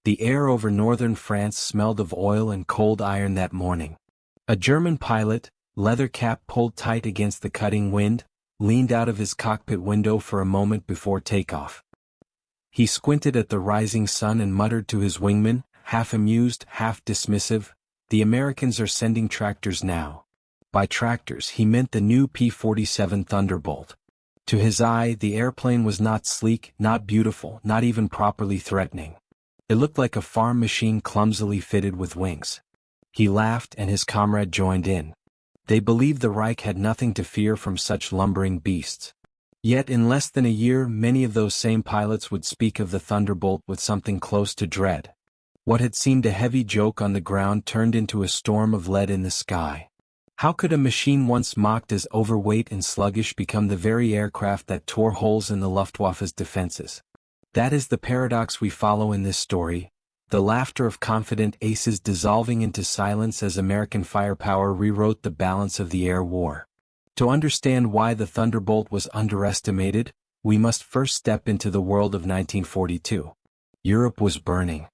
The air over northern France smelled of oil and cold iron that morning. A German pilot, leather cap pulled tight against the cutting wind, leaned out of his cockpit window for a moment before takeoff. He squinted at the rising sun and muttered to his wingman, half amused, half dismissive, "The Americans are sending tractors now." By tractors he meant the new P-47 Thunderbolt. To his eye, the airplane was not sleek, not beautiful, not even properly threatening. It looked like a farm machine clumsily fitted with wings. He laughed and his comrade joined in. They believed the Reich had nothing to fear from such lumbering beasts. Yet in less than a year many of those same pilots would speak of the Thunderbolt with something close to dread. What had seemed a heavy joke on the ground turned into a storm of lead in the sky. How could a machine once mocked as overweight and sluggish become the very aircraft that tore holes in the Luftwaffe's defenses? That is the paradox we follow in this story, the laughter of confident aces dissolving into silence as American firepower rewrote the balance of the air war. To understand why the Thunderbolt was underestimated, we must first step into the world of 1942. Europe was burning.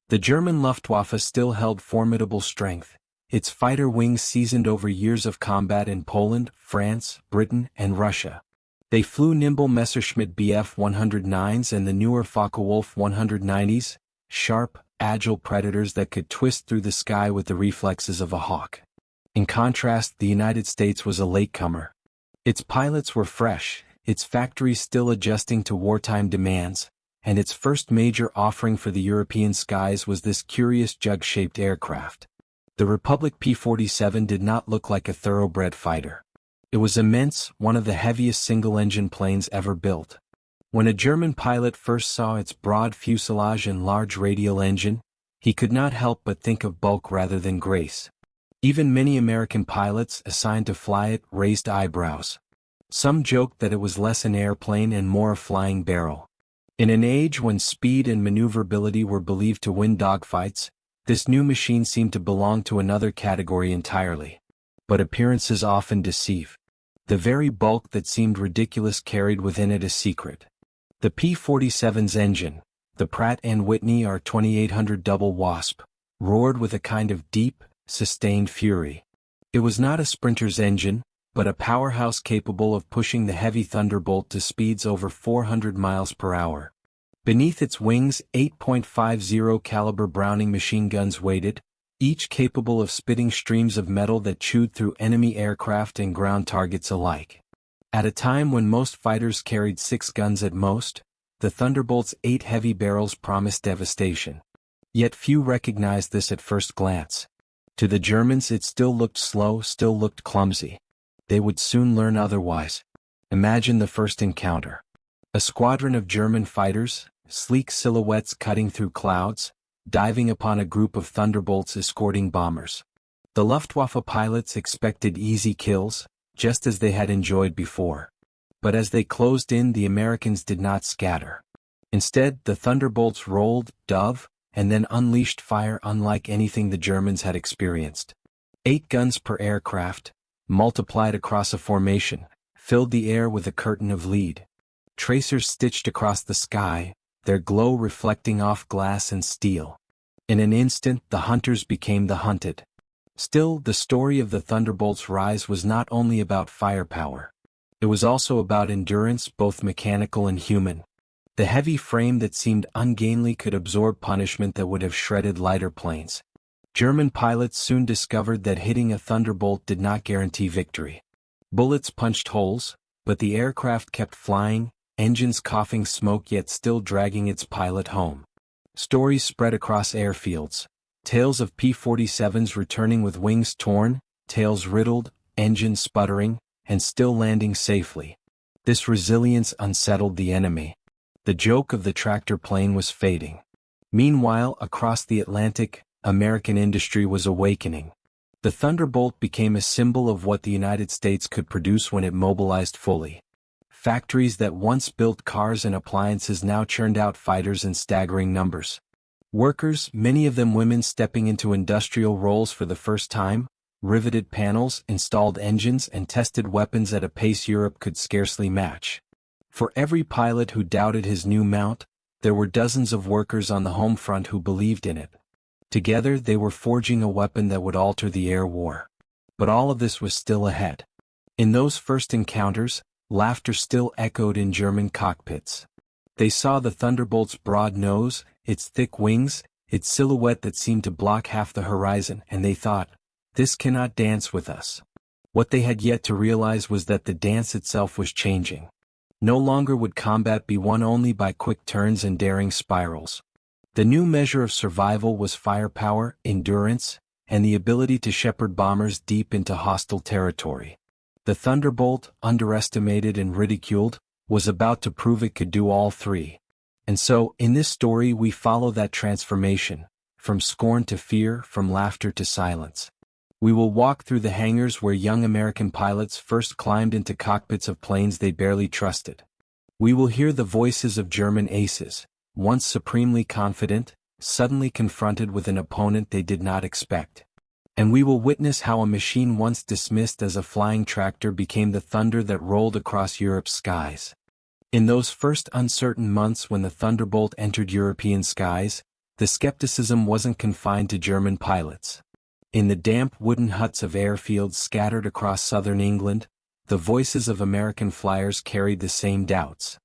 The German Luftwaffe still held formidable strength, its fighter wings seasoned over years of combat in Poland, France, Britain, and Russia. They flew nimble Messerschmitt Bf-109s and the newer Focke-Wulf 190s, sharp, agile predators that could twist through the sky with the reflexes of a hawk. In contrast, the United States was a latecomer. Its pilots were fresh, its factories still adjusting to wartime demands, and its first major offering for the European skies was this curious jug-shaped aircraft. The Republic P-47 did not look like a thoroughbred fighter. It was immense, one of the heaviest single-engine planes ever built. When a German pilot first saw its broad fuselage and large radial engine, he could not help but think of bulk rather than grace. Even many American pilots assigned to fly it raised eyebrows. Some joked that it was less an airplane and more a flying barrel. In an age when speed and maneuverability were believed to win dogfights, this new machine seemed to belong to another category entirely. But appearances often deceive. The very bulk that seemed ridiculous carried within it a secret. The P-47's engine, the Pratt & Whitney R2800 Double Wasp, roared with a kind of deep, sustained fury. It was not a sprinter's engine, but a powerhouse capable of pushing the heavy Thunderbolt to speeds over 400 miles per hour. Beneath its wings, 8.50 caliber Browning machine guns waited, each capable of spitting streams of metal that chewed through enemy aircraft and ground targets alike. At a time when most fighters carried 6 guns at most, the Thunderbolt's 8 heavy barrels promised devastation. Yet few recognized this at first glance. To the Germans it still looked slow, still looked clumsy. They would soon learn otherwise. Imagine the first encounter. A squadron of German fighters, sleek silhouettes cutting through clouds, diving upon a group of Thunderbolts escorting bombers. The Luftwaffe pilots expected easy kills, just as they had enjoyed before. But as they closed in, the Americans did not scatter. Instead, the Thunderbolts rolled, dove, and then unleashed fire unlike anything the Germans had experienced. 8 guns per aircraft, multiplied across a formation, filled the air with a curtain of lead. Tracers stitched across the sky, their glow reflecting off glass and steel. In an instant, the hunters became the hunted. Still, the story of the Thunderbolt's rise was not only about firepower. It was also about endurance, both mechanical and human. The heavy frame that seemed ungainly could absorb punishment that would have shredded lighter planes. German pilots soon discovered that hitting a Thunderbolt did not guarantee victory. Bullets punched holes, but the aircraft kept flying, engines coughing smoke yet still dragging its pilot home. Stories spread across airfields. Tales of P-47s returning with wings torn, tails riddled, engines sputtering, and still landing safely. This resilience unsettled the enemy. The joke of the tractor plane was fading. Meanwhile, across the Atlantic, American industry was awakening. The Thunderbolt became a symbol of what the United States could produce when it mobilized fully. Factories that once built cars and appliances now churned out fighters in staggering numbers. Workers, many of them women stepping into industrial roles for the first time, riveted panels, installed engines, and tested weapons at a pace Europe could scarcely match. For every pilot who doubted his new mount, There were dozens of workers on the home front who believed in it. Together they were forging a weapon that would alter the air war. But all of this was still ahead. In those first encounters, laughter still echoed in German cockpits. They saw the Thunderbolt's broad nose, its thick wings, its silhouette that seemed to block half the horizon, and they thought, "This cannot dance with us." What they had yet to realize was that the dance itself was changing. No longer would combat be won only by quick turns and daring spirals. The new measure of survival was firepower, endurance, and the ability to shepherd bombers deep into hostile territory. The Thunderbolt, underestimated and ridiculed, was about to prove it could do all three. And so, in this story we follow that transformation, from scorn to fear, from laughter to silence. We will walk through the hangars where young American pilots first climbed into cockpits of planes they barely trusted. We will hear the voices of German aces, once supremely confident, suddenly confronted with an opponent they did not expect. And we will witness how a machine once dismissed as a flying tractor became the thunder that rolled across Europe's skies. In those first uncertain months when the Thunderbolt entered European skies, the skepticism wasn't confined to German pilots. In the damp wooden huts of airfields scattered across southern England, the voices of American flyers carried the same doubts.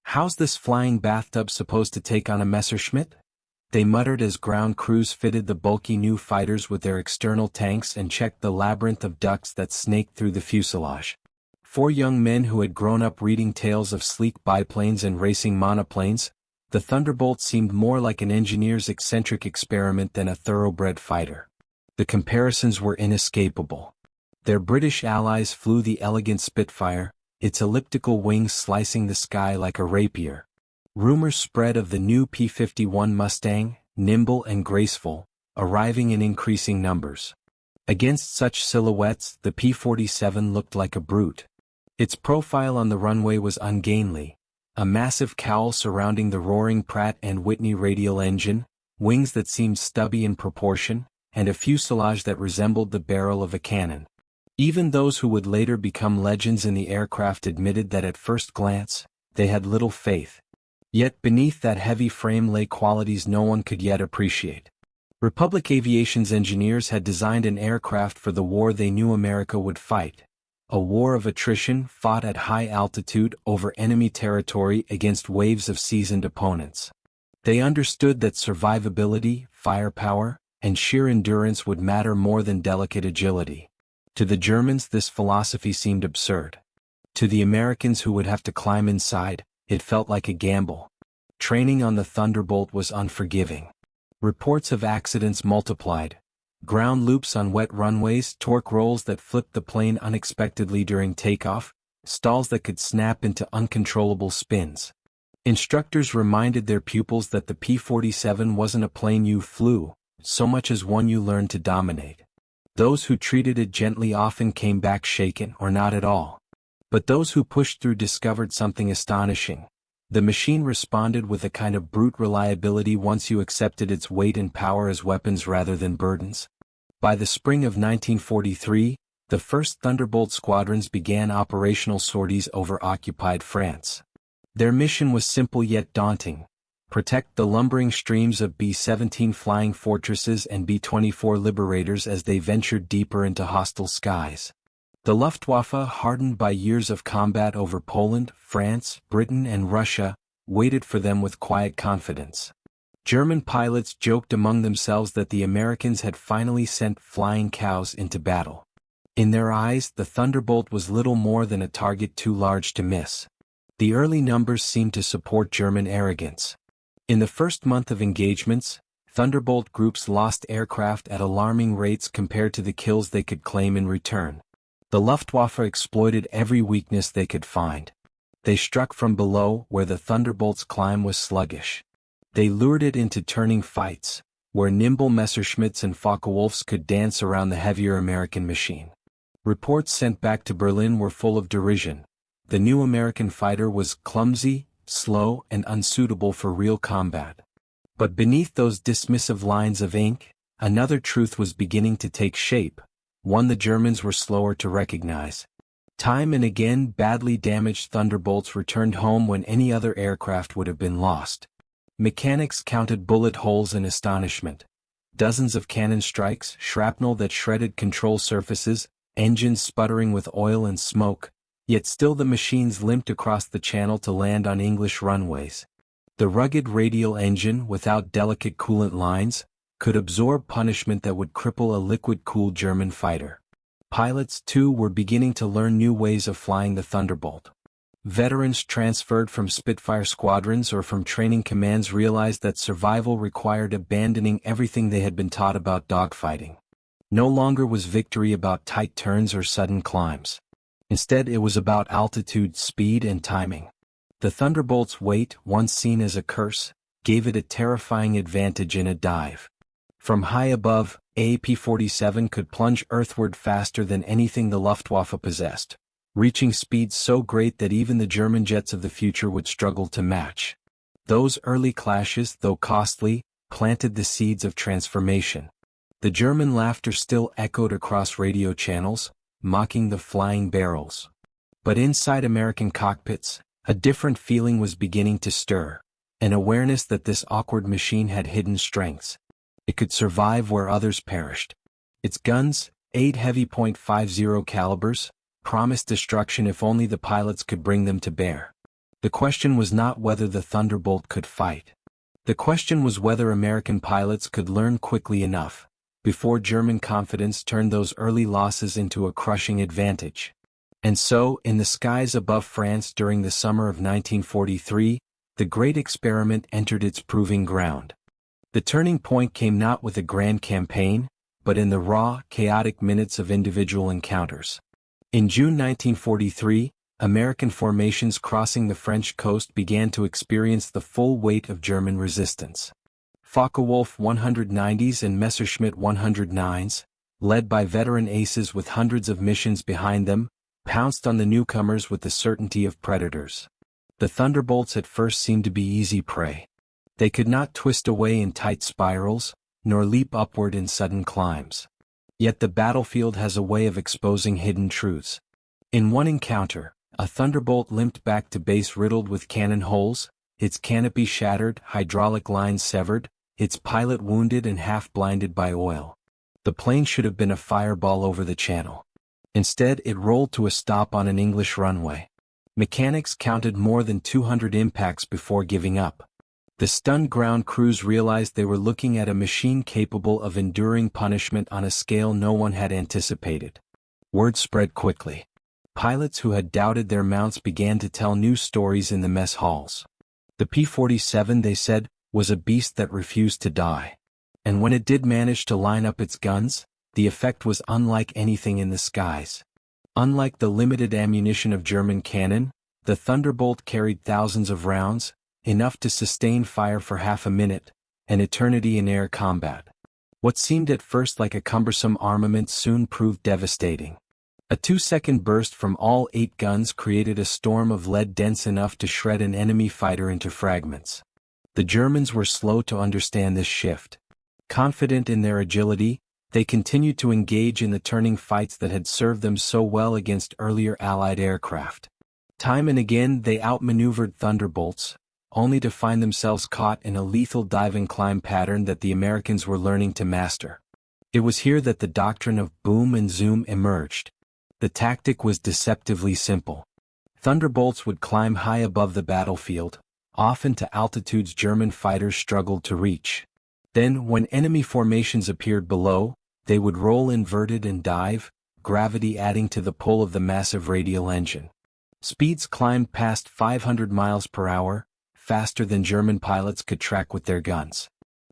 "How's this flying bathtub supposed to take on a Messerschmitt?" they muttered as ground crews fitted the bulky new fighters with their external tanks and checked the labyrinth of ducts that snaked through the fuselage. For young men who had grown up reading tales of sleek biplanes and racing monoplanes, the Thunderbolt seemed more like an engineer's eccentric experiment than a thoroughbred fighter. The comparisons were inescapable. Their British allies flew the elegant Spitfire, its elliptical wings slicing the sky like a rapier. Rumors spread of the new P-51 Mustang, nimble and graceful, arriving in increasing numbers. Against such silhouettes, the P-47 looked like a brute. Its profile on the runway was ungainly, a massive cowl surrounding the roaring Pratt & Whitney radial engine, wings that seemed stubby in proportion, and a fuselage that resembled the barrel of a cannon. Even those who would later become legends in the aircraft admitted that at first glance, they had little faith. Yet beneath that heavy frame lay qualities no one could yet appreciate. Republic Aviation's engineers had designed an aircraft for the war they knew America would fight, a war of attrition fought at high altitude over enemy territory against waves of seasoned opponents. They understood that survivability, firepower, and sheer endurance would matter more than delicate agility. To the Germans this philosophy seemed absurd. To the Americans who would have to climb inside, it felt like a gamble. Training on the Thunderbolt was unforgiving. Reports of accidents multiplied. Ground loops on wet runways, torque rolls that flipped the plane unexpectedly during takeoff, stalls that could snap into uncontrollable spins. Instructors reminded their pupils that the P-47 wasn't a plane you flew, so much as one you learned to dominate. Those who treated it gently often came back shaken or not at all. But those who pushed through discovered something astonishing. The machine responded with a kind of brute reliability once you accepted its weight and power as weapons rather than burdens. By the spring of 1943, the first Thunderbolt squadrons began operational sorties over occupied France. Their mission was simple yet daunting: protect the lumbering streams of B-17 Flying Fortresses and B-24 Liberators as they ventured deeper into hostile skies. The Luftwaffe, hardened by years of combat over Poland, France, Britain and Russia, waited for them with quiet confidence. German pilots joked among themselves that the Americans had finally sent flying cows into battle. In their eyes, the Thunderbolt was little more than a target too large to miss. The early numbers seemed to support German arrogance. In the first month of engagements, Thunderbolt groups lost aircraft at alarming rates compared to the kills they could claim in return. The Luftwaffe exploited every weakness they could find. They struck from below where the Thunderbolt's climb was sluggish. They lured it into turning fights, where nimble Messerschmitts and Focke-Wulfs could dance around the heavier American machine. Reports sent back to Berlin were full of derision. The new American fighter was clumsy, slow, and unsuitable for real combat. But beneath those dismissive lines of ink, another truth was beginning to take shape, one the Germans were slower to recognize. Time and again badly damaged Thunderbolts returned home when any other aircraft would have been lost. Mechanics counted bullet holes in astonishment. Dozens of cannon strikes, shrapnel that shredded control surfaces, engines sputtering with oil and smoke, yet still the machines limped across the channel to land on English runways. The rugged radial engine, without delicate coolant lines, could absorb punishment that would cripple a liquid-cooled German fighter. Pilots, too, were beginning to learn new ways of flying the Thunderbolt. Veterans transferred from Spitfire squadrons or from training commands realized that survival required abandoning everything they had been taught about dogfighting. No longer was victory about tight turns or sudden climbs. Instead, it was about altitude, speed, and timing. The Thunderbolt's weight, once seen as a curse, gave it a terrifying advantage in a dive. From high above, a P-47 could plunge earthward faster than anything the Luftwaffe possessed, reaching speeds so great that even the German jets of the future would struggle to match. Those early clashes, though costly, planted the seeds of transformation. The German laughter still echoed across radio channels, mocking the flying barrels. But inside American cockpits, a different feeling was beginning to stir, an awareness that this awkward machine had hidden strengths. It could survive where others perished. Its guns, 8 heavy .50 calibers, promised destruction if only the pilots could bring them to bear. The question was not whether the Thunderbolt could fight. The question was whether American pilots could learn quickly enough, before German confidence turned those early losses into a crushing advantage. And so, in the skies above France during the summer of 1943, the great experiment entered its proving ground. The turning point came not with a grand campaign, but in the raw, chaotic minutes of individual encounters. In June 1943, American formations crossing the French coast began to experience the full weight of German resistance. Focke-Wulf 190s and Messerschmitt 109s, led by veteran aces with hundreds of missions behind them, pounced on the newcomers with the certainty of predators. The Thunderbolts at first seemed to be easy prey. They could not twist away in tight spirals, nor leap upward in sudden climbs. Yet the battlefield has a way of exposing hidden truths. In one encounter, a Thunderbolt limped back to base riddled with cannon holes, its canopy shattered, hydraulic lines severed, its pilot wounded and half-blinded by oil. The plane should have been a fireball over the channel. Instead, it rolled to a stop on an English runway. Mechanics counted more than 200 impacts before giving up. The stunned ground crews realized they were looking at a machine capable of enduring punishment on a scale no one had anticipated. Word spread quickly. Pilots who had doubted their mounts began to tell new stories in the mess halls. The P-47, they said, was a beast that refused to die. And when it did manage to line up its guns, the effect was unlike anything in the skies. Unlike the limited ammunition of German cannon, the Thunderbolt carried thousands of rounds, enough to sustain fire for half a minute, an eternity in air combat. What seemed at first like a cumbersome armament soon proved devastating. A 2-second burst from all 8 guns created a storm of lead dense enough to shred an enemy fighter into fragments. The Germans were slow to understand this shift. Confident in their agility, they continued to engage in the turning fights that had served them so well against earlier Allied aircraft. Time and again they outmaneuvered Thunderbolts, only to find themselves caught in a lethal dive and climb pattern that the Americans were learning to master. It was here that the doctrine of boom and zoom emerged. The tactic was deceptively simple. Thunderbolts would climb high above the battlefield, often to altitudes German fighters struggled to reach. Then, when enemy formations appeared below, they would roll inverted and dive, gravity adding to the pull of the massive radial engine. Speeds climbed past 500 miles per hour, faster than German pilots could track with their guns.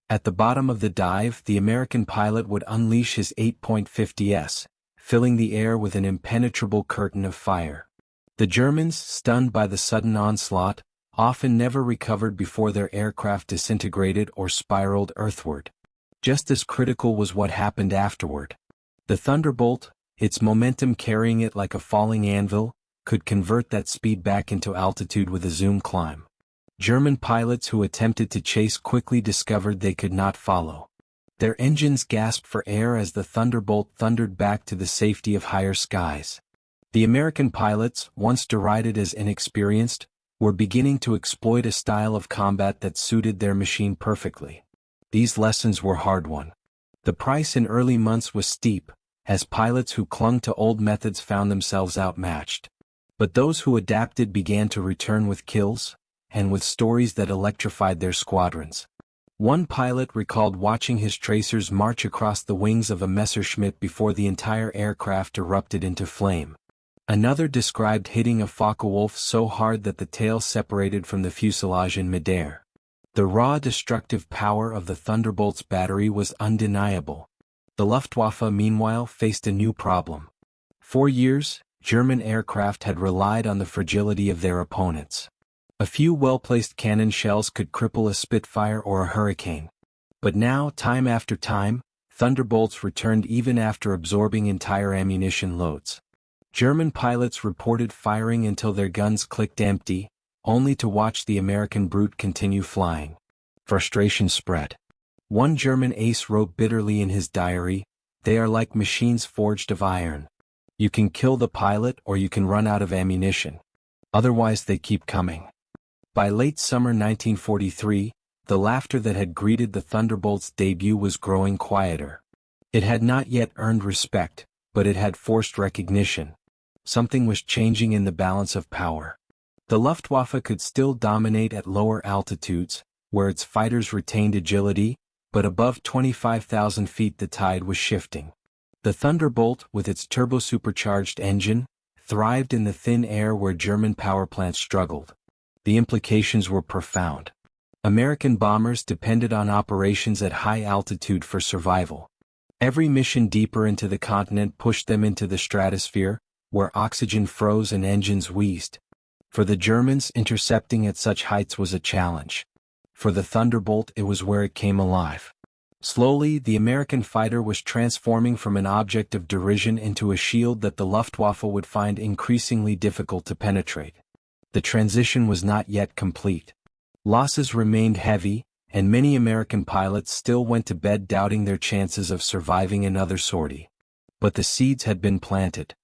At the bottom of the dive, the American pilot would unleash his 8.50s, filling the air with an impenetrable curtain of fire. The Germans, stunned by the sudden onslaught, often never recovered before their aircraft disintegrated or spiraled earthward. Just as critical was what happened afterward. The Thunderbolt, its momentum carrying it like a falling anvil, could convert that speed back into altitude with a zoom climb. German pilots who attempted to chase quickly discovered they could not follow. Their engines gasped for air as the Thunderbolt thundered back to the safety of higher skies. The American pilots, once derided as inexperienced, were beginning to exploit a style of combat that suited their machine perfectly. These lessons were hard-won. The price in early months was steep, as pilots who clung to old methods found themselves outmatched. But those who adapted began to return with kills, and with stories that electrified their squadrons. One pilot recalled watching his tracers march across the wings of a Messerschmitt before the entire aircraft erupted into flame. Another described hitting a Focke-Wulf so hard that the tail separated from the fuselage in midair. The raw destructive power of the Thunderbolts battery was undeniable. The Luftwaffe meanwhile faced a new problem. For years, German aircraft had relied on the fragility of their opponents. A few well-placed cannon shells could cripple a Spitfire or a Hurricane. But now, time after time, Thunderbolts returned even after absorbing entire ammunition loads. German pilots reported firing until their guns clicked empty, only to watch the American brute continue flying. Frustration spread. One German ace wrote bitterly in his diary, "They are like machines forged of iron. You can kill the pilot or you can run out of ammunition. Otherwise they keep coming." By late summer 1943, the laughter that had greeted the Thunderbolts' debut was growing quieter. It had not yet earned respect, but it had forced recognition. Something was changing in the balance of power. The Luftwaffe could still dominate at lower altitudes, where its fighters retained agility, but above 25,000 feet the tide was shifting. The Thunderbolt, with its turbo-supercharged engine, thrived in the thin air where German power plants struggled. The implications were profound. American bombers depended on operations at high altitude for survival. Every mission deeper into the continent pushed them into the stratosphere, where oxygen froze and engines wheezed. For the Germans, intercepting at such heights was a challenge. For the Thunderbolt, it was where it came alive. Slowly, the American fighter was transforming from an object of derision into a shield that the Luftwaffe would find increasingly difficult to penetrate. The transition was not yet complete. Losses remained heavy, and many American pilots still went to bed doubting their chances of surviving another sortie. But the seeds had been planted.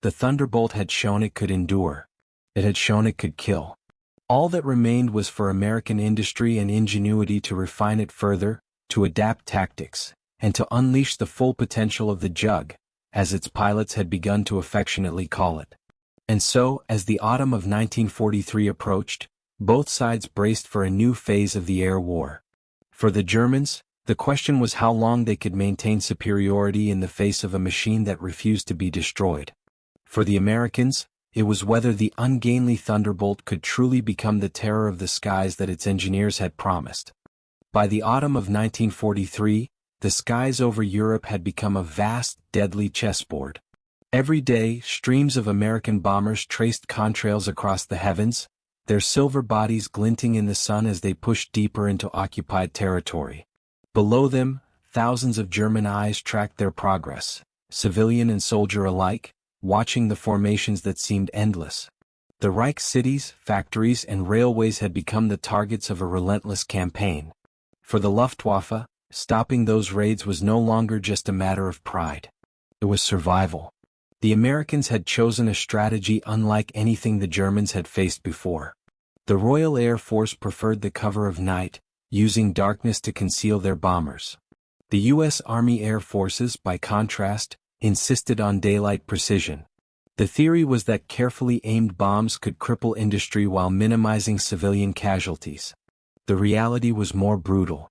The Thunderbolt had shown it could endure. It had shown it could kill. All that remained was for American industry and ingenuity to refine it further, to adapt tactics, and to unleash the full potential of the Jug, as its pilots had begun to affectionately call it. And so, as the autumn of 1943 approached, both sides braced for a new phase of the air war. For the Germans, the question was how long they could maintain superiority in the face of a machine that refused to be destroyed. For the Americans, it was whether the ungainly Thunderbolt could truly become the terror of the skies that its engineers had promised. By the autumn of 1943, the skies over Europe had become a vast, deadly chessboard. Every day, streams of American bombers traced contrails across the heavens, their silver bodies glinting in the sun as they pushed deeper into occupied territory. Below them, thousands of German eyes tracked their progress, civilian and soldier alike, watching the formations that seemed endless. The Reich cities, factories, and railways had become the targets of a relentless campaign. For the Luftwaffe, stopping those raids was no longer just a matter of pride. It was survival. The Americans had chosen a strategy unlike anything the Germans had faced before. The Royal Air Force preferred the cover of night, using darkness to conceal their bombers. The U.S. Army Air Forces, by contrast, insisted on daylight precision. The theory was that carefully aimed bombs could cripple industry while minimizing civilian casualties. The reality was more brutal.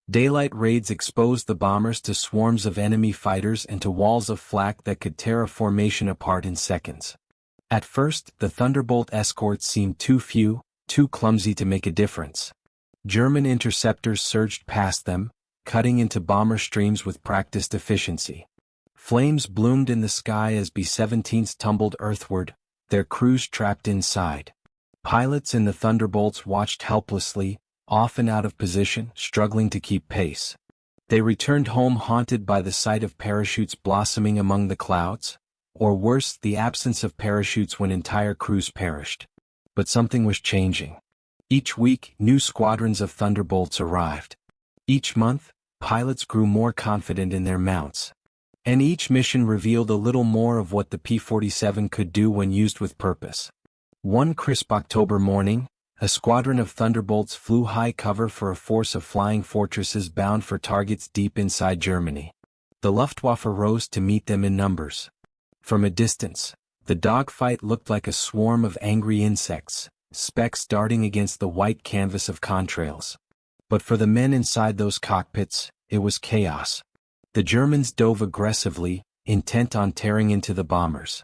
Daylight raids exposed the bombers to swarms of enemy fighters and to walls of flak that could tear a formation apart in seconds. At first, the Thunderbolt escorts seemed too few, too clumsy to make a difference. German interceptors surged past them, cutting into bomber streams with practiced efficiency. Flames bloomed in the sky as B-17s tumbled earthward, their crews trapped inside. Pilots in the Thunderbolts watched helplessly, often out of position, struggling to keep pace. They returned home haunted by the sight of parachutes blossoming among the clouds, or worse, the absence of parachutes when entire crews perished. But something was changing. Each week, new squadrons of Thunderbolts arrived. Each month, pilots grew more confident in their mounts. And each mission revealed a little more of what the P-47 could do when used with purpose. One crisp October morning, A squadron of Thunderbolts flew high cover for a force of flying fortresses bound for targets deep inside Germany. The Luftwaffe rose to meet them in numbers. From a distance, the dogfight looked like a swarm of angry insects, specks darting against the white canvas of contrails. But for the men inside those cockpits, it was chaos. The Germans dove aggressively, intent on tearing into the bombers.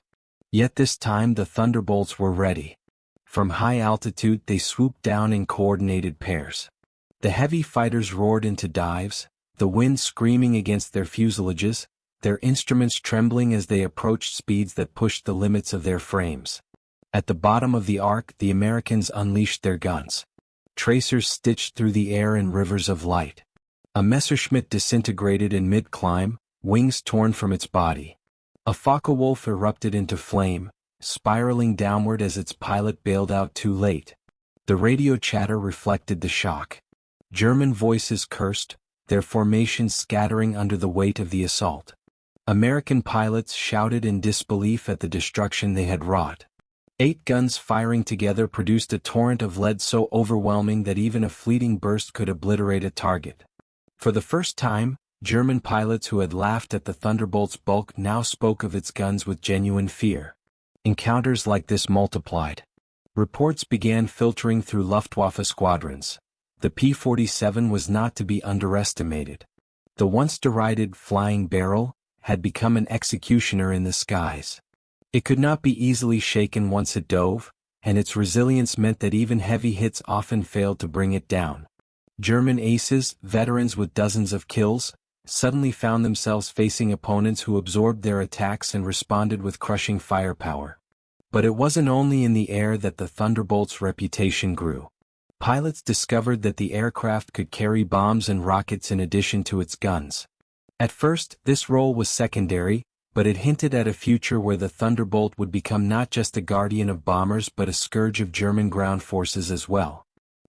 Yet this time the Thunderbolts were ready. From high altitude they swooped down in coordinated pairs. The heavy fighters roared into dives, the wind screaming against their fuselages, their instruments trembling as they approached speeds that pushed the limits of their frames. At the bottom of the arc the Americans unleashed their guns. Tracers stitched through the air in rivers of light. A Messerschmitt disintegrated in mid-climb, wings torn from its body. A Focke-Wulf erupted into flame, spiraling downward as its pilot bailed out too late. The radio chatter reflected the shock. German voices cursed, their formations scattering under the weight of the assault. American pilots shouted in disbelief at the destruction they had wrought. 8 guns firing together produced a torrent of lead so overwhelming that even a fleeting burst could obliterate a target. For the first time, German pilots who had laughed at the Thunderbolt's bulk now spoke of its guns with genuine fear. Encounters like this multiplied. Reports began filtering through Luftwaffe squadrons. The P-47 was not to be underestimated. The once derided flying barrel had become an executioner in the skies. It could not be easily shaken once it dove, and its resilience meant that even heavy hits often failed to bring it down. German aces, veterans with dozens of kills, suddenly found themselves facing opponents who absorbed their attacks and responded with crushing firepower. But it wasn't only in the air that the Thunderbolt's reputation grew. Pilots discovered that the aircraft could carry bombs and rockets in addition to its guns. At first, this role was secondary, but it hinted at a future where the Thunderbolt would become not just a guardian of bombers but a scourge of German ground forces as well.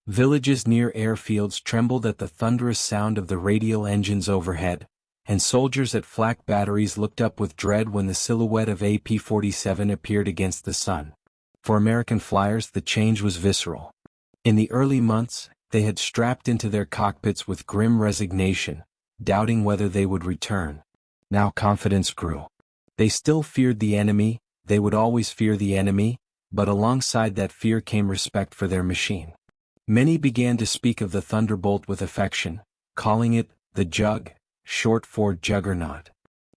Villages near airfields trembled at the thunderous sound of the radial engines overhead, and soldiers at flak batteries looked up with dread when the silhouette of a P-47 appeared against the sun. For American flyers the change was visceral. In the early months, they had strapped into their cockpits with grim resignation, doubting whether they would return. Now confidence grew. They still feared the enemy, they would always fear the enemy, but alongside that fear came respect for their machine. Many began to speak of the Thunderbolt with affection, calling it the Jug, short for Juggernaut.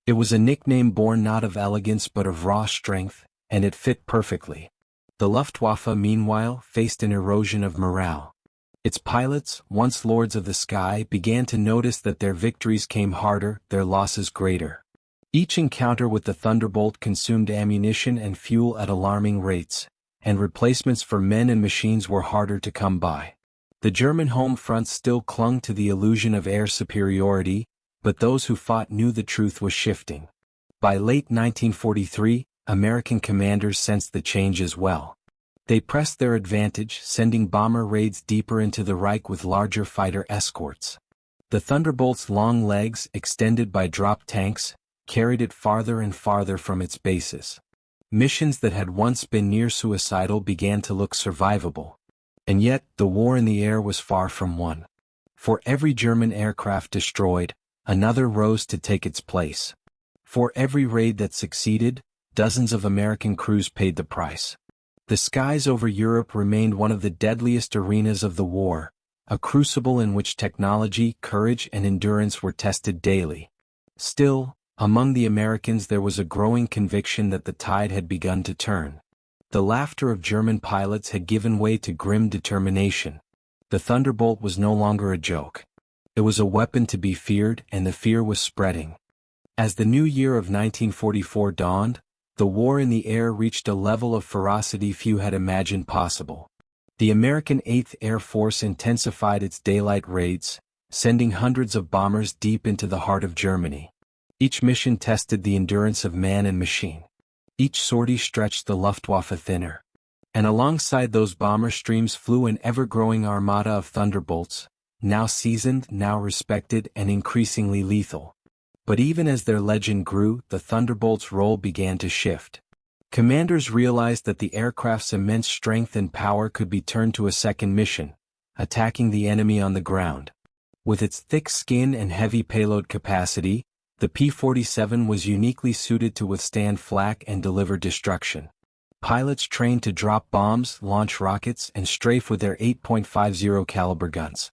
It was a nickname born not of elegance but of raw strength, and it fit perfectly. The Luftwaffe, meanwhile, faced an erosion of morale. Its pilots, once lords of the sky, began to notice that their victories came harder, their losses greater. Each encounter with the Thunderbolt consumed ammunition and fuel at alarming rates, and replacements for men and machines were harder to come by. The German home front still clung to the illusion of air superiority, but those who fought knew the truth was shifting. By late 1943, American commanders sensed the change as well. They pressed their advantage, sending bomber raids deeper into the Reich with larger fighter escorts. The Thunderbolt's long legs, extended by drop tanks, carried it farther and farther from its bases. Missions that had once been near suicidal began to look survivable. And yet, the war in the air was far from won. For every German aircraft destroyed, another rose to take its place. For every raid that succeeded, dozens of American crews paid the price. The skies over Europe remained one of the deadliest arenas of the war, a crucible in which technology, courage, and endurance were tested daily. Still, among the Americans there was a growing conviction that the tide had begun to turn. The laughter of German pilots had given way to grim determination. The Thunderbolt was no longer a joke. It was a weapon to be feared, and the fear was spreading. As the new year of 1944 dawned, the war in the air reached a level of ferocity few had imagined possible. The American 8th Air Force intensified its daylight raids, sending hundreds of bombers deep into the heart of Germany. Each mission tested the endurance of man and machine. Each sortie stretched the Luftwaffe thinner. And alongside those bomber streams flew an ever-growing armada of Thunderbolts, now seasoned, now respected, and increasingly lethal. But even as their legend grew, the Thunderbolts' role began to shift. Commanders realized that the aircraft's immense strength and power could be turned to a second mission, attacking the enemy on the ground. With its thick skin and heavy payload capacity, the P-47 was uniquely suited to withstand flak and deliver destruction. Pilots trained to drop bombs, launch rockets, and strafe with their 8.50 caliber guns.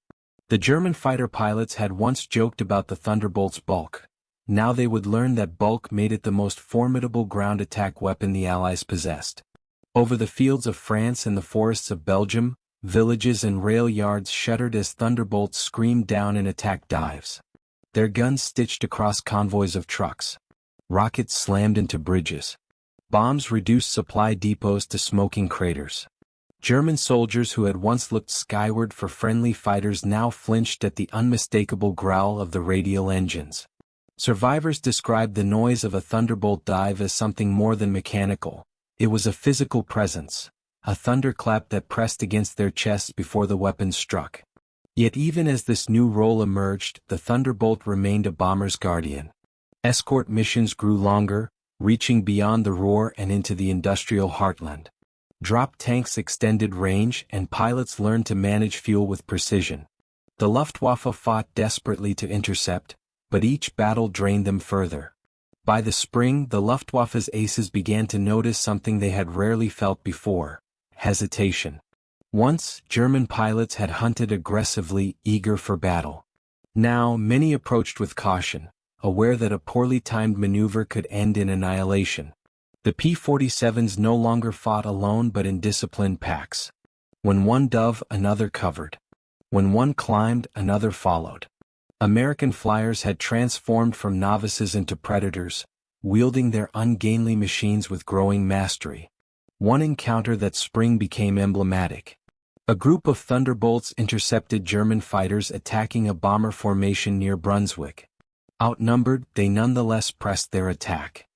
The German fighter pilots had once joked about the Thunderbolt's bulk. Now they would learn that bulk made it the most formidable ground attack weapon the Allies possessed. Over the fields of France and the forests of Belgium, villages and rail yards shuddered as Thunderbolts screamed down in attack dives. Their guns stitched across convoys of trucks. Rockets slammed into bridges. Bombs reduced supply depots to smoking craters. German soldiers who had once looked skyward for friendly fighters now flinched at the unmistakable growl of the radial engines. Survivors described the noise of a Thunderbolt dive as something more than mechanical. It was a physical presence, a thunderclap that pressed against their chests before the weapons struck. Yet even as this new role emerged, the Thunderbolt remained a bomber's guardian. Escort missions grew longer, reaching beyond the roar and into the industrial heartland. Drop tanks extended range and pilots learned to manage fuel with precision. The Luftwaffe fought desperately to intercept, but each battle drained them further. By the spring, the Luftwaffe's aces began to notice something they had rarely felt before: hesitation. Once, German pilots had hunted aggressively, eager for battle. Now, many approached with caution, aware that a poorly timed maneuver could end in annihilation. The P-47s no longer fought alone but in disciplined packs. When one dove, another covered. When one climbed, another followed. American flyers had transformed from novices into predators, wielding their ungainly machines with growing mastery. One encounter that spring became emblematic. A group of Thunderbolts intercepted German fighters attacking a bomber formation near Brunswick. Outnumbered, they nonetheless pressed their attack.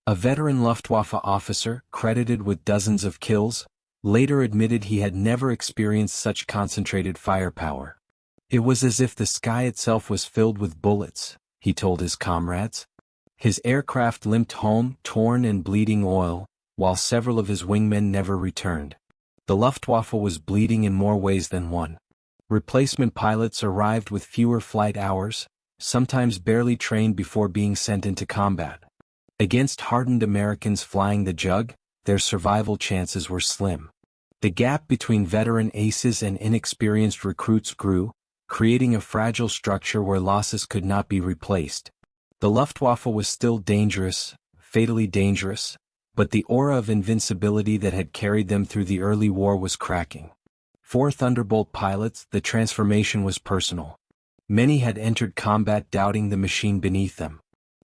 A veteran Luftwaffe officer, credited with dozens of kills, later admitted he had never experienced such concentrated firepower. It was as if the sky itself was filled with bullets, he told his comrades. His aircraft limped home, torn and bleeding oil, while several of his wingmen never returned. The Luftwaffe was bleeding in more ways than one. Replacement pilots arrived with fewer flight hours, sometimes barely trained before being sent into combat. Against hardened Americans flying the Jug, their survival chances were slim. The gap between veteran aces and inexperienced recruits grew, creating a fragile structure where losses could not be replaced. The Luftwaffe was still dangerous, fatally dangerous, but the aura of invincibility that had carried them through the early war was cracking. For Thunderbolt pilots, the transformation was personal. Many had entered combat doubting the machine beneath them.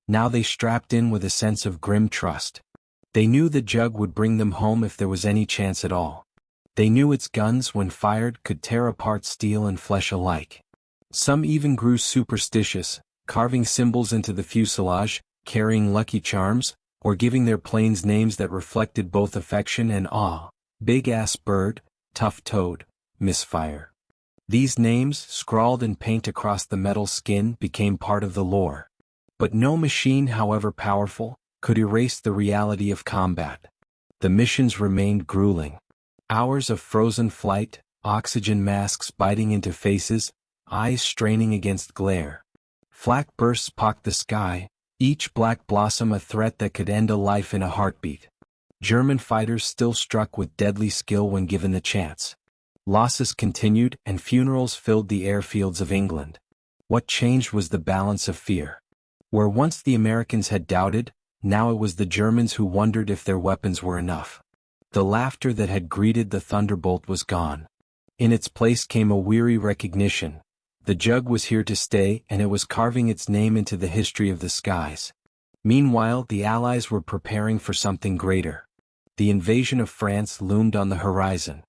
Now they strapped in with a sense of grim trust. They knew the Jug would bring them home if there was any chance at all. They knew its guns, when fired, could tear apart steel and flesh alike. Some even grew superstitious, carving symbols into the fuselage, carrying lucky charms, or giving their planes names that reflected both affection and awe: Big-Ass Bird, Tough Toad, Misfire. These names, scrawled in paint across the metal skin, became part of the lore. But no machine, however powerful, could erase the reality of combat. The missions remained grueling. Hours of frozen flight, oxygen masks biting into faces, eyes straining against glare. Flak bursts pocked the sky, each black blossom a threat that could end a life in a heartbeat. German fighters still struck with deadly skill when given the chance. Losses continued and funerals filled the airfields of England. What changed was the balance of fear. Where once the Americans had doubted, now it was the Germans who wondered if their weapons were enough. The laughter that had greeted the Thunderbolt was gone. In its place came a weary recognition. The Jug was here to stay, and it was carving its name into the history of the skies. Meanwhile, the Allies were preparing for something greater. The invasion of France loomed on the horizon.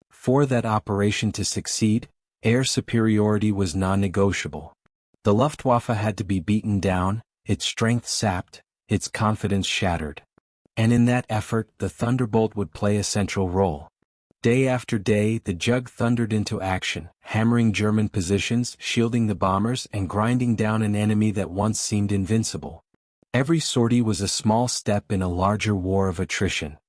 For that operation to succeed, air superiority was non-negotiable. The Luftwaffe had to be beaten down, its strength sapped, its confidence shattered. And in that effort, the Thunderbolt would play a central role. Day after day, the Jug thundered into action, hammering German positions, shielding the bombers, and grinding down an enemy that once seemed invincible. Every sortie was a small step in a larger war of attrition.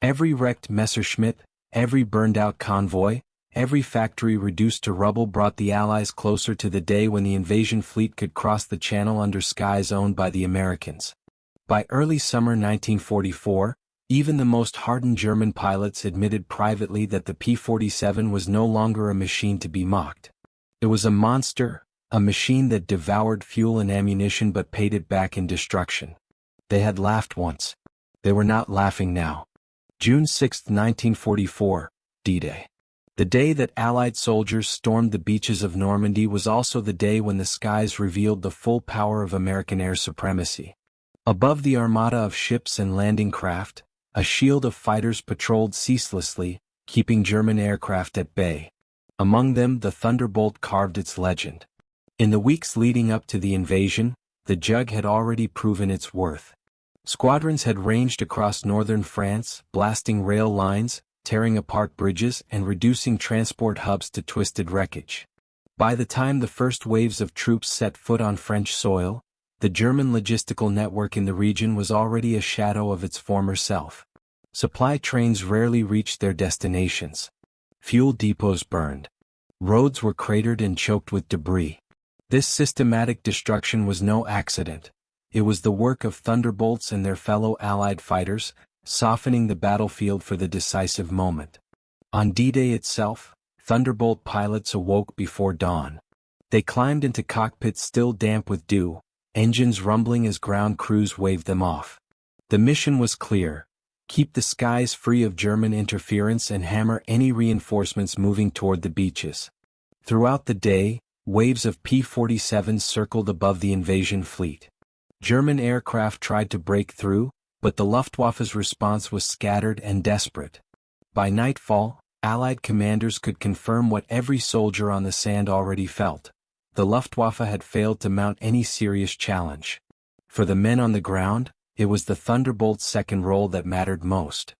Every wrecked Messerschmitt, every burned-out convoy, every factory reduced to rubble brought the Allies closer to the day when the invasion fleet could cross the Channel under skies owned by the Americans. By early summer 1944, even the most hardened German pilots admitted privately that the P-47 was no longer a machine to be mocked. It was a monster, a machine that devoured fuel and ammunition but paid it back in destruction. They had laughed once. They were not laughing now. June 6, 1944, D-Day. The day that Allied soldiers stormed the beaches of Normandy was also the day when the skies revealed the full power of American air supremacy. Above the armada of ships and landing craft, a shield of fighters patrolled ceaselessly, keeping German aircraft at bay. Among them, the Thunderbolt carved its legend. In the weeks leading up to the invasion, the Jug had already proven its worth. Squadrons had ranged across northern France, blasting rail lines, tearing apart bridges, and reducing transport hubs to twisted wreckage. By the time the first waves of troops set foot on French soil, the German logistical network in the region was already a shadow of its former self. Supply trains rarely reached their destinations. Fuel depots burned. Roads were cratered and choked with debris. This systematic destruction was no accident. It was the work of Thunderbolts and their fellow Allied fighters, softening the battlefield for the decisive moment. On D-Day itself, Thunderbolt pilots awoke before dawn. They climbed into cockpits still damp with dew, engines rumbling as ground crews waved them off. The mission was clear: keep the skies free of German interference and hammer any reinforcements moving toward the beaches. Throughout the day, waves of P-47s circled above the invasion fleet. German aircraft tried to break through, but the Luftwaffe's response was scattered and desperate. By nightfall, Allied commanders could confirm what every soldier on the sand already felt: the Luftwaffe had failed to mount any serious challenge. For the men on the ground, it was the Thunderbolt's second role that mattered most.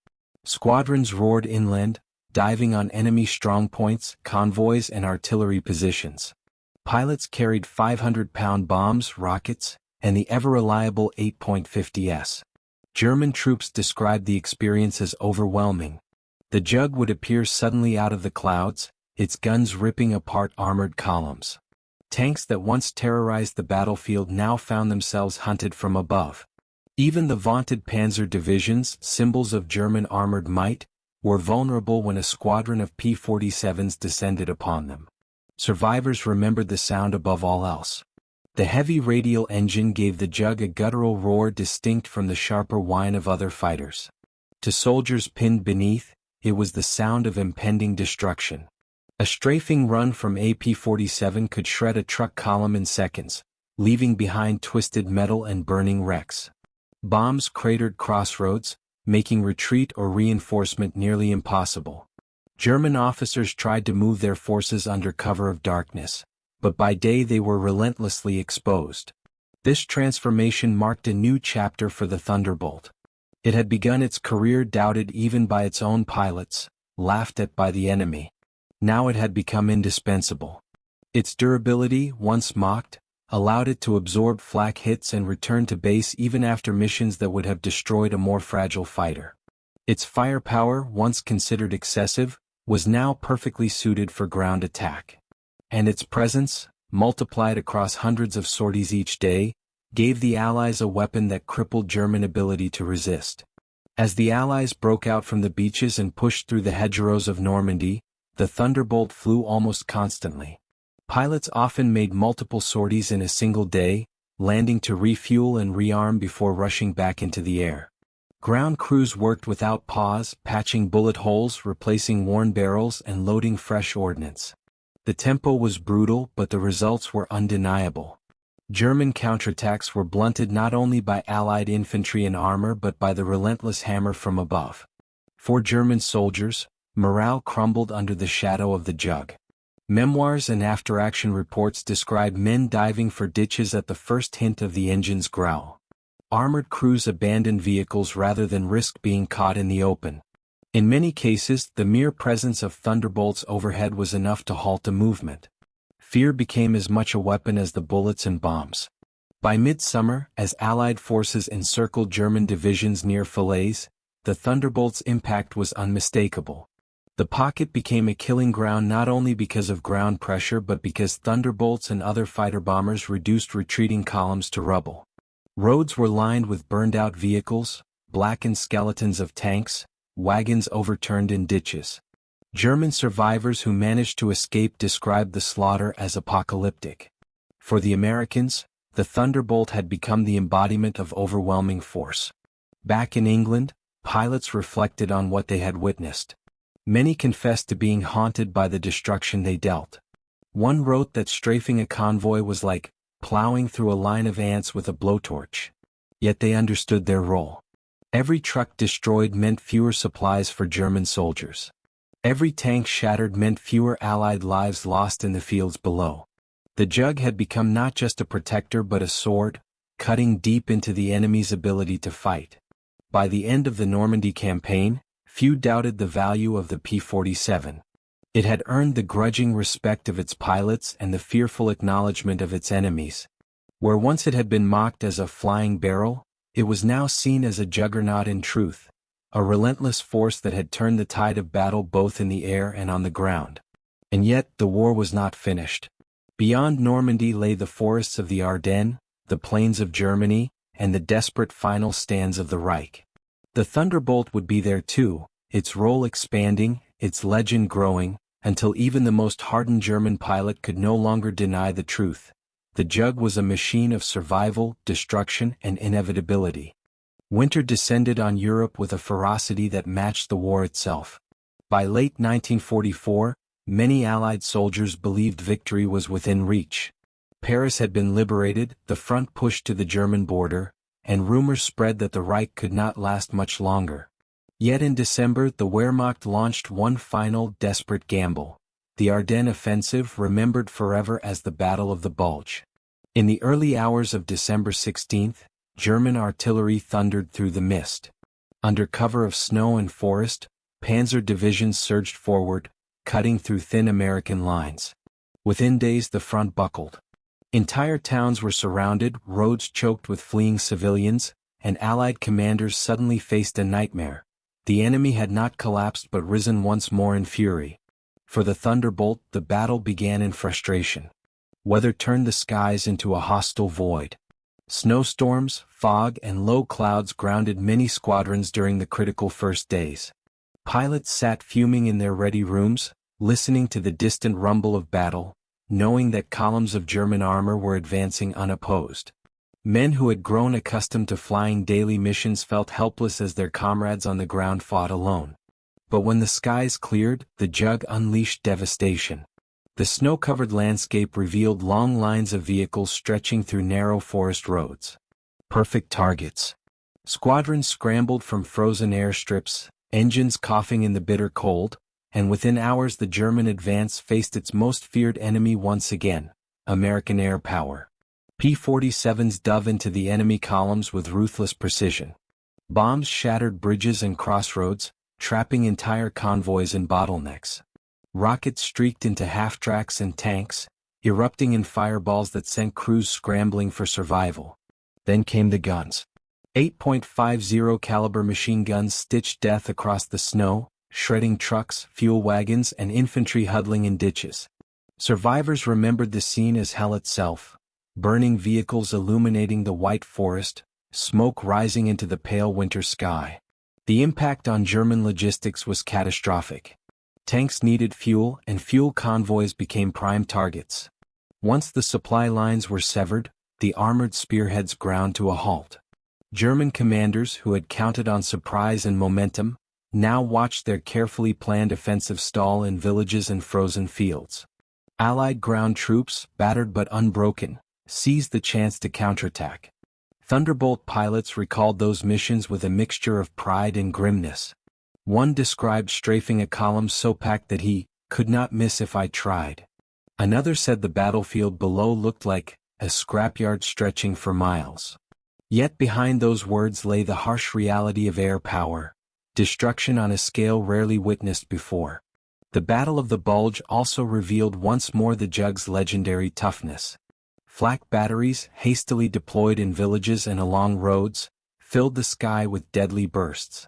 Squadrons roared inland, diving on enemy strongpoints, convoys, and artillery positions. Pilots carried 500-pound bombs, rockets, and the ever-reliable 8.50s. German troops described the experience as overwhelming. The Jug would appear suddenly out of the clouds, its guns ripping apart armored columns. Tanks that once terrorized the battlefield now found themselves hunted from above. Even the vaunted panzer divisions, symbols of German armored might, were vulnerable when a squadron of P-47s descended upon them. Survivors remembered the sound above all else. The heavy radial engine gave the Jug a guttural roar distinct from the sharper whine of other fighters. To soldiers pinned beneath, it was the sound of impending destruction. A strafing run from a P-47 could shred a truck column in seconds, leaving behind twisted metal and burning wrecks. Bombs cratered crossroads, making retreat or reinforcement nearly impossible. German officers tried to move their forces under cover of darkness, but by day they were relentlessly exposed. This transformation marked a new chapter for the Thunderbolt. It had begun its career doubted even by its own pilots, laughed at by the enemy. Now it had become indispensable. Its durability, once mocked, allowed it to absorb flak hits and return to base even after missions that would have destroyed a more fragile fighter. Its firepower, once considered excessive, was now perfectly suited for ground attack. And its presence, multiplied across hundreds of sorties each day, gave the Allies a weapon that crippled German ability to resist. As the Allies broke out from the beaches and pushed through the hedgerows of Normandy, the Thunderbolt flew almost constantly. Pilots often made multiple sorties in a single day, landing to refuel and rearm before rushing back into the air. Ground crews worked without pause, patching bullet holes, replacing worn barrels, and loading fresh ordnance. The tempo was brutal, but the results were undeniable. German counterattacks were blunted not only by Allied infantry and armor but by the relentless hammer from above. For German soldiers, morale crumbled under the shadow of the Jug. Memoirs and after-action reports describe men diving for ditches at the first hint of the engine's growl. Armored crews abandoned vehicles rather than risk being caught in the open. In many cases, the mere presence of Thunderbolts overhead was enough to halt a movement. Fear became as much a weapon as the bullets and bombs. By midsummer, as Allied forces encircled German divisions near Falaise, the Thunderbolts' impact was unmistakable. The pocket became a killing ground not only because of ground pressure but because Thunderbolts and other fighter bombers reduced retreating columns to rubble. Roads were lined with burned-out vehicles, blackened skeletons of tanks, wagons overturned in ditches. German survivors who managed to escape described the slaughter as apocalyptic. For the Americans, the Thunderbolt had become the embodiment of overwhelming force. Back in England, pilots reflected on what they had witnessed. Many confessed to being haunted by the destruction they dealt. One wrote that strafing a convoy was like plowing through a line of ants with a blowtorch. Yet they understood their role. Every truck destroyed meant fewer supplies for German soldiers. Every tank shattered meant fewer Allied lives lost in the fields below. The Jug had become not just a protector but a sword, cutting deep into the enemy's ability to fight. By the end of the Normandy campaign, few doubted the value of the P-47. It had earned the grudging respect of its pilots and the fearful acknowledgement of its enemies. Where once it had been mocked as a flying barrel, it was now seen as a juggernaut in truth, a relentless force that had turned the tide of battle both in the air and on the ground. And yet, the war was not finished. Beyond Normandy lay the forests of the Ardennes, the plains of Germany, and the desperate final stands of the Reich. The Thunderbolt would be there too, its role expanding, its legend growing, until even the most hardened German pilot could no longer deny the truth. The Jug was a machine of survival, destruction, and inevitability. Winter descended on Europe with a ferocity that matched the war itself. By late 1944, many Allied soldiers believed victory was within reach. Paris had been liberated, the front pushed to the German border, and rumors spread that the Reich could not last much longer. Yet in December the Wehrmacht launched one final desperate gamble. The Ardennes offensive, remembered forever as the Battle of the Bulge. In the early hours of December 16, German artillery thundered through the mist. Under cover of snow and forest, panzer divisions surged forward, cutting through thin American lines. Within days the front buckled. Entire towns were surrounded, roads choked with fleeing civilians, and Allied commanders suddenly faced a nightmare. The enemy had not collapsed but risen once more in fury. For the Thunderbolt, the battle began in frustration. Weather turned the skies into a hostile void. Snowstorms, fog, and low clouds grounded many squadrons during the critical first days. Pilots sat fuming in their ready rooms, listening to the distant rumble of battle, knowing that columns of German armor were advancing unopposed. Men who had grown accustomed to flying daily missions felt helpless as their comrades on the ground fought alone. But when the skies cleared, the Jug unleashed devastation. The snow-covered landscape revealed long lines of vehicles stretching through narrow forest roads. Perfect targets. Squadrons scrambled from frozen airstrips, engines coughing in the bitter cold, and within hours the German advance faced its most feared enemy once again, American air power. P-47s dove into the enemy columns with ruthless precision. Bombs shattered bridges and crossroads, trapping entire convoys in bottlenecks. Rockets streaked into half-tracks and tanks, erupting in fireballs that sent crews scrambling for survival. Then came the guns. 8.50 caliber machine guns stitched death across the snow, shredding trucks, fuel wagons, and infantry huddling in ditches. Survivors remembered the scene as hell itself. Burning vehicles illuminating the white forest, smoke rising into the pale winter sky. The impact on German logistics was catastrophic. Tanks needed fuel, and fuel convoys became prime targets. Once the supply lines were severed, the armored spearheads ground to a halt. German commanders who had counted on surprise and momentum, now watched their carefully planned offensive stall in villages and frozen fields. Allied ground troops, battered but unbroken, seized the chance to counterattack. Thunderbolt pilots recalled those missions with a mixture of pride and grimness. One described strafing a column so packed that he could not miss if I tried. Another said the battlefield below looked like a scrapyard stretching for miles. Yet behind those words lay the harsh reality of air power, destruction on a scale rarely witnessed before. The Battle of the Bulge also revealed once more the Jug's legendary toughness. Flak batteries, hastily deployed in villages and along roads, filled the sky with deadly bursts.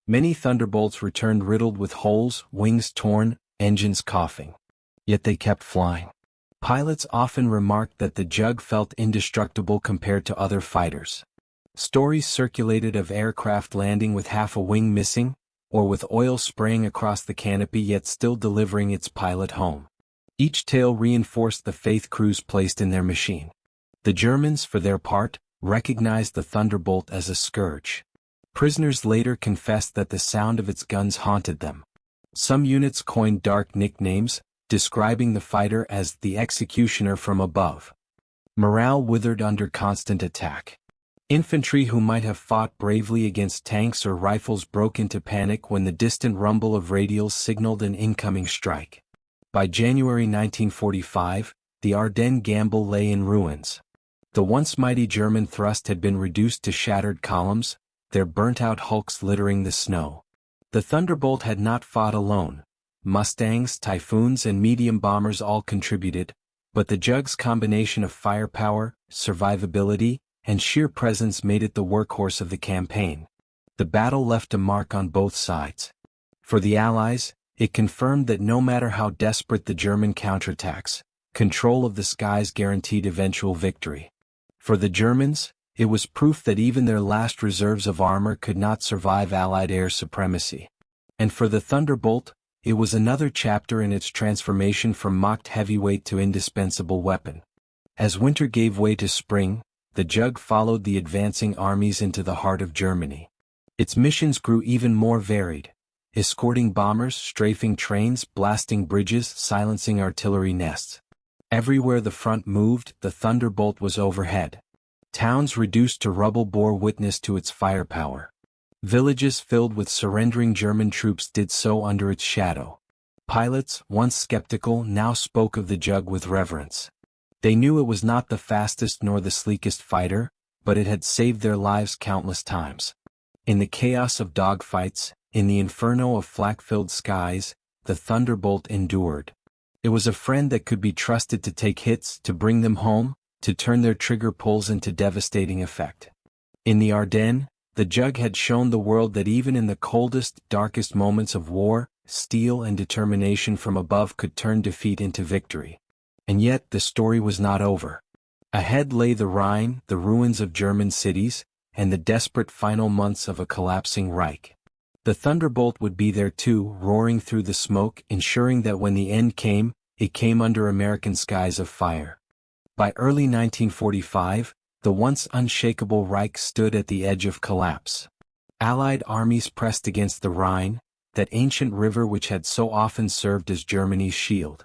Many Thunderbolts returned riddled with holes, wings torn, engines coughing. Yet they kept flying. Pilots often remarked that the Jug felt indestructible compared to other fighters. Stories circulated of aircraft landing with half a wing missing, or with oil spraying across the canopy yet still delivering its pilot home. Each tale reinforced the faith crews placed in their machine. The Germans, for their part, recognized the Thunderbolt as a scourge. Prisoners later confessed that the sound of its guns haunted them. Some units coined dark nicknames, describing the fighter as the executioner from above. Morale withered under constant attack. Infantry who might have fought bravely against tanks or rifles broke into panic when the distant rumble of radials signaled an incoming strike. By January 1945, the Ardennes gamble lay in ruins. The once mighty German thrust had been reduced to shattered columns, their burnt-out hulks littering the snow. The Thunderbolt had not fought alone. Mustangs, Typhoons and medium bombers all contributed, but the Jug's combination of firepower, survivability, and sheer presence made it the workhorse of the campaign. The battle left a mark on both sides. For the Allies, it confirmed that no matter how desperate the German counterattacks, control of the skies guaranteed eventual victory. For the Germans, it was proof that even their last reserves of armor could not survive Allied air supremacy. And for the Thunderbolt, it was another chapter in its transformation from mocked heavyweight to indispensable weapon. As winter gave way to spring, the Jug followed the advancing armies into the heart of Germany. Its missions grew even more varied, escorting bombers, strafing trains, blasting bridges, silencing artillery nests. Everywhere the front moved, the Thunderbolt was overhead. Towns reduced to rubble bore witness to its firepower. Villages filled with surrendering German troops did so under its shadow. Pilots, once skeptical, now spoke of the Jug with reverence. They knew it was not the fastest nor the sleekest fighter, but it had saved their lives countless times. In the chaos of dogfights, in the inferno of flak-filled skies, the Thunderbolt endured. It was a friend that could be trusted to take hits, to bring them home, to turn their trigger pulls into devastating effect. In the Ardennes, the Jug had shown the world that even in the coldest, darkest moments of war, steel and determination from above could turn defeat into victory. And yet the story was not over. Ahead lay the Rhine, the ruins of German cities, and the desperate final months of a collapsing Reich. The Thunderbolt would be there too, roaring through the smoke, ensuring that when the end came, it came under American skies of fire. By early 1945, the once unshakable Reich stood at the edge of collapse. Allied armies pressed against the Rhine, that ancient river which had so often served as Germany's shield.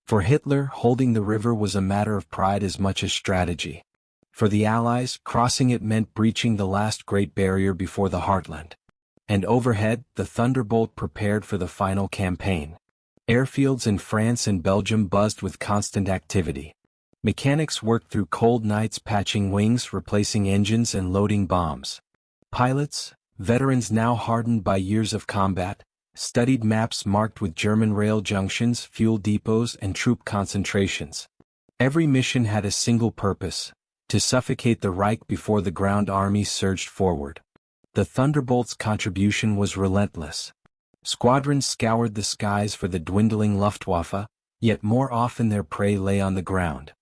For Hitler, holding the river was a matter of pride as much as strategy. For the Allies, crossing it meant breaching the last great barrier before the heartland. And overhead, the Thunderbolt prepared for the final campaign. Airfields in France and Belgium buzzed with constant activity. Mechanics worked through cold nights patching wings, replacing engines and loading bombs. Pilots, veterans now hardened by years of combat, studied maps marked with German rail junctions, fuel depots and troop concentrations. Every mission had a single purpose: to suffocate the Reich before the ground armies surged forward. The Thunderbolt's contribution was relentless. Squadrons scoured the skies for the dwindling Luftwaffe, yet more often their prey lay on the ground.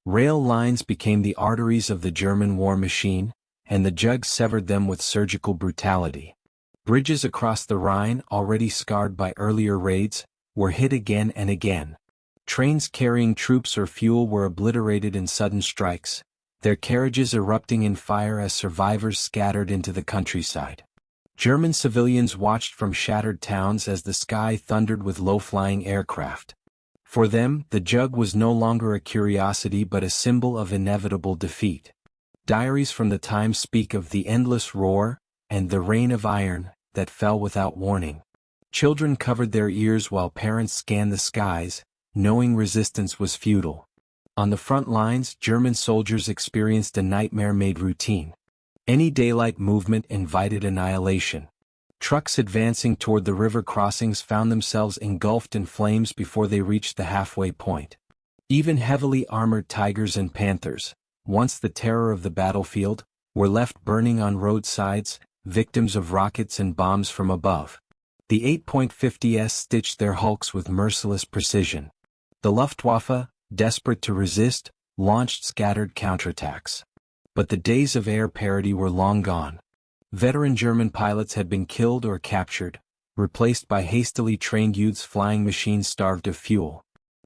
Rail lines became the arteries of the German war machine, and the Jug severed them with surgical brutality. Bridges across the Rhine, already scarred by earlier raids, were hit again and again. Trains carrying troops or fuel were obliterated in sudden strikes, their carriages erupting in fire as survivors scattered into the countryside. German civilians watched from shattered towns as the sky thundered with low-flying aircraft. For them, the Jug was no longer a curiosity but a symbol of inevitable defeat. Diaries from the time speak of the endless roar and the rain of iron that fell without warning. Children covered their ears while parents scanned the skies, knowing resistance was futile. On the front lines, German soldiers experienced a nightmare-made routine. Any daylight movement invited annihilation. Trucks advancing toward the river crossings found themselves engulfed in flames before they reached the halfway point. Even heavily armored Tigers and Panthers, once the terror of the battlefield, were left burning on roadsides, victims of rockets and bombs from above. The 8.50s stitched their hulks with merciless precision. The Luftwaffe, desperate to resist, launched scattered counterattacks. But the days of air parity were long gone. Veteran German pilots had been killed or captured, replaced by hastily trained youths flying machines starved of fuel.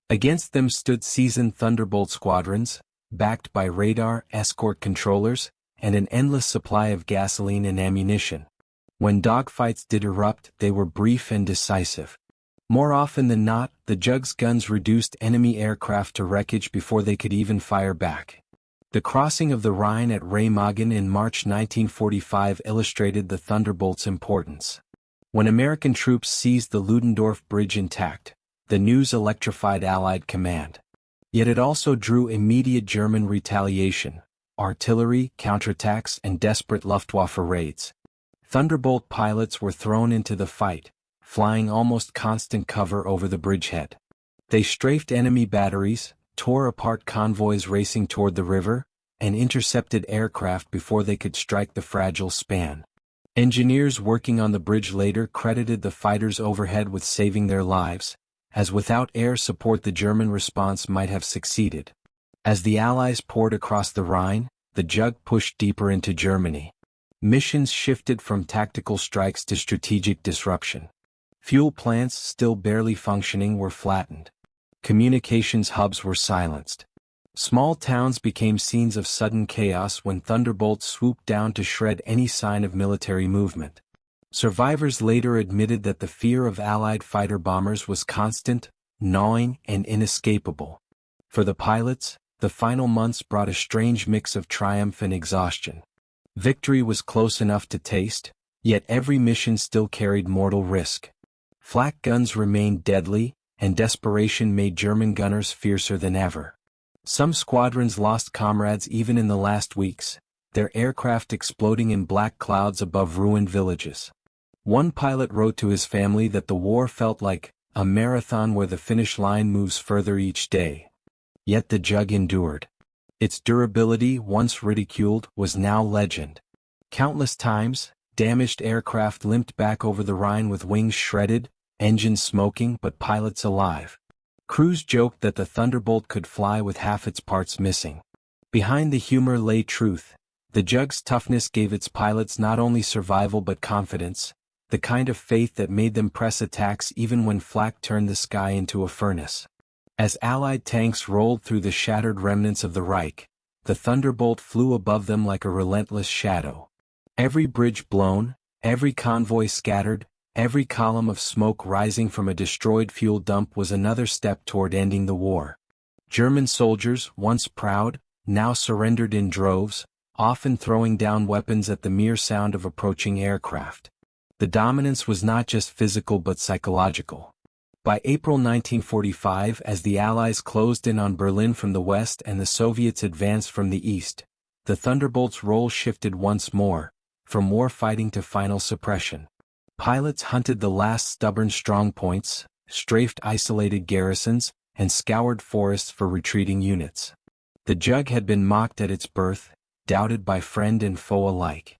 Against them stood seasoned Thunderbolt squadrons, backed by radar, escort controllers, and an endless supply of gasoline and ammunition. When dogfights did erupt, they were brief and decisive. More often than not, the Jug's guns reduced enemy aircraft to wreckage before they could even fire back. The crossing of the Rhine at Remagen in March 1945 illustrated the Thunderbolt's importance. When American troops seized the Ludendorff Bridge intact, the news electrified Allied command. Yet it also drew immediate German retaliation, artillery, counterattacks, and desperate Luftwaffe raids. Thunderbolt pilots were thrown into the fight, flying almost constant cover over the bridgehead. They strafed enemy batteries, tore apart convoys racing toward the river, and intercepted aircraft before they could strike the fragile span. Engineers working on the bridge later credited the fighters overhead with saving their lives, as without air support the German response might have succeeded. As the Allies poured across the Rhine, the Jug pushed deeper into Germany. Missions shifted from tactical strikes to strategic disruption. Fuel plants, still barely functioning, were flattened. Communications hubs were silenced. Small towns became scenes of sudden chaos when Thunderbolts swooped down to shred any sign of military movement. Survivors later admitted that the fear of Allied fighter-bombers was constant, gnawing, and inescapable. For the pilots, the final months brought a strange mix of triumph and exhaustion. Victory was close enough to taste, yet every mission still carried mortal risk. Flak guns remained deadly, and desperation made German gunners fiercer than ever. Some squadrons lost comrades even in the last weeks, their aircraft exploding in black clouds above ruined villages. One pilot wrote to his family that the war felt like a marathon where the finish line moves further each day. Yet the Jug endured. Its durability, once ridiculed, was now legend. Countless times, damaged aircraft limped back over the Rhine with wings shredded, engines smoking but pilots alive. Crews joked that the Thunderbolt could fly with half its parts missing. Behind the humor lay truth. The Jug's toughness gave its pilots not only survival but confidence, the kind of faith that made them press attacks even when flak turned the sky into a furnace. As Allied tanks rolled through the shattered remnants of the Reich, the Thunderbolt flew above them like a relentless shadow. Every bridge blown, every convoy scattered, every column of smoke rising from a destroyed fuel dump was another step toward ending the war. German soldiers, once proud, now surrendered in droves, often throwing down weapons at the mere sound of approaching aircraft. The dominance was not just physical but psychological. By April 1945, as the Allies closed in on Berlin from the west and the Soviets advanced from the east, the Thunderbolt's role shifted once more, from war fighting to final suppression. Pilots hunted the last stubborn strongpoints, strafed isolated garrisons, and scoured forests for retreating units. The Jug had been mocked at its birth, doubted by friend and foe alike.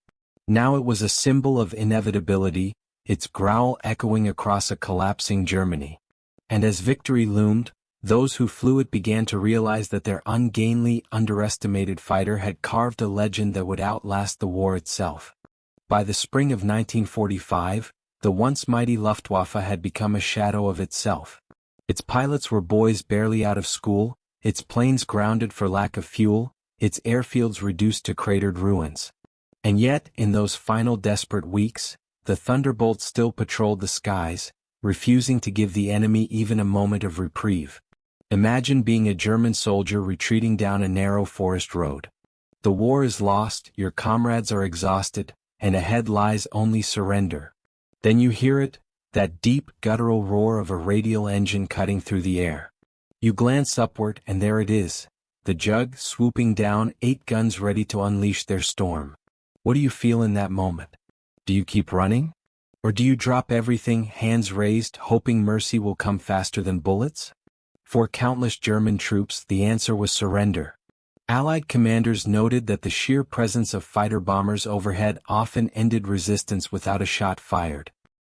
Now it was a symbol of inevitability, its growl echoing across a collapsing Germany. And as victory loomed, those who flew it began to realize that their ungainly, underestimated fighter had carved a legend that would outlast the war itself. By the spring of 1945, the once mighty Luftwaffe had become a shadow of itself. Its pilots were boys barely out of school, its planes grounded for lack of fuel, its airfields reduced to cratered ruins. And yet, in those final desperate weeks, the Thunderbolt still patrolled the skies, refusing to give the enemy even a moment of reprieve. Imagine being a German soldier retreating down a narrow forest road. The war is lost, your comrades are exhausted, and ahead lies only surrender. Then you hear it, that deep, guttural roar of a radial engine cutting through the air. You glance upward and there it is, the Jug swooping down, 8 guns ready to unleash their storm. What do you feel in that moment? Do you keep running? Or do you drop everything, hands raised, hoping mercy will come faster than bullets? For countless German troops, the answer was surrender. Allied commanders noted that the sheer presence of fighter bombers overhead often ended resistance without a shot fired.